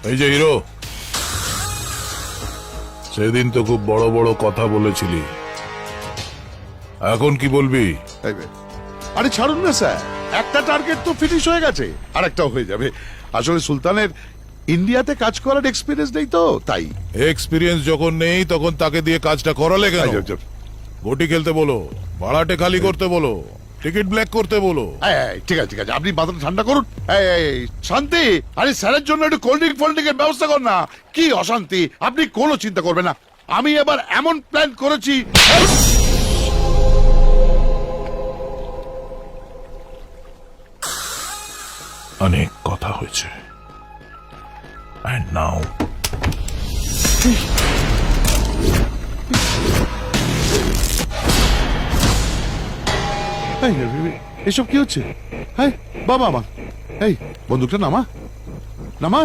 এই যে হিরো, সেদিন তো খুব বড় বড় কথা বলেছিলি, এখন কি বলবি? আরে ছাড়ুন না স্যার, একটা টার্গেট তো ফিনিশ হয়ে গেছে, আর একটাও হয়ে যাবে। আসলে সুলতানের ইন্ডিয়াতে কাজ করার এক্সপিরিয়েন্স নেই তো, তাই। এক্সপিরিয়েন্স যখন নেই তখন তাকে দিয়ে কাজটা করালে কেন? গোটি খেলতে বলো, ভাড়াটে খালি করতে বলো, টিকিট ব্ল্যাক করতে বলো। ঠিক আছে ঠিক আছে, আপনি মাথাটা ঠান্ডা করুন। শান্তি, আরে স্যারের জন্য একটু কোল্ড ড্রিঙ্ক ফোল্ড ড্রিঙ্কের ব্যবস্থা কর না। কি অশান্তি, আপনি কোনো চিন্তা করবেন না। আমি এবার এমন প্ল্যান করেছি। অনেক কথা হয়েছে, and now এসব কি হচ্ছে? হ্যাঁ বাবা আমার, এই বন্দুকটা নামা নামা।